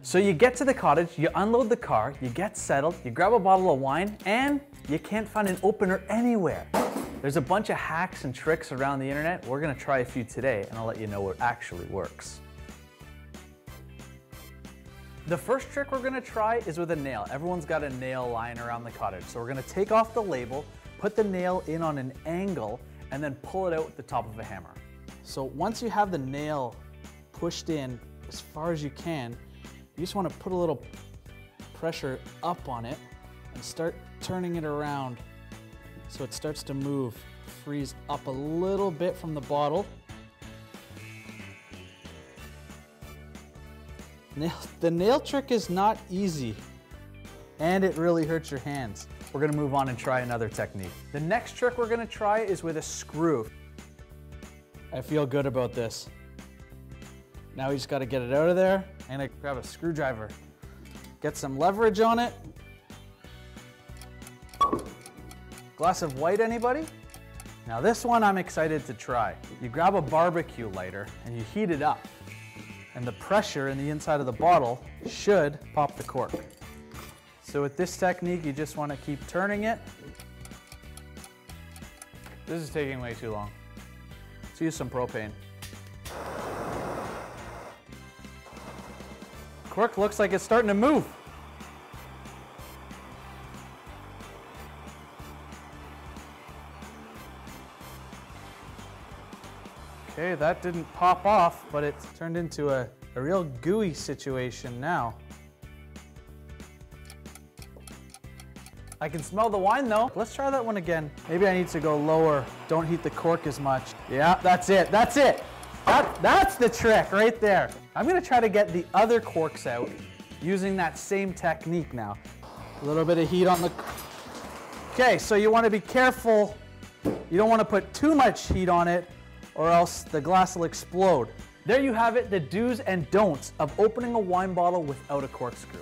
So you get to the cottage, you unload the car, you get settled, you grab a bottle of wine, and you can't find an opener anywhere. There's a bunch of hacks and tricks around the internet. We're gonna try a few today, and I'll let you know what actually works. The first trick we're gonna try is with a nail. Everyone's got a nail lying around the cottage. So we're gonna take off the label, put the nail in on an angle, and then pull it out with the top of a hammer. So once you have the nail pushed in as far as you can, you just wanna put a little pressure up on it and start turning it around so it starts to move, freeze up a little bit from the bottle. The nail trick is not easy, and it really hurts your hands. We're gonna move on and try another technique. The next trick we're gonna try is with a screw. I feel good about this. Now we just gotta get it out of there, and I grab a screwdriver. Get some leverage on it. Glass of white, anybody? Now this one I'm excited to try. You grab a barbecue lighter and you heat it up. And the pressure in the inside of the bottle should pop the cork. So with this technique, you just want to keep turning it. This is taking way too long. Let's use some propane. Cork looks like it's starting to move. Okay, that didn't pop off, but it's turned into a real gooey situation now. I can smell the wine though. Let's try that one again. Maybe I need to go lower. Don't heat the cork as much. Yeah, that's it, that's it. That's the trick right there. I'm gonna try to get the other corks out using that same technique now. A little bit of heat on the... Okay, so you wanna be careful. You don't wanna put too much heat on it, or else the glass will explode. There you have it, the do's and don'ts of opening a wine bottle without a corkscrew.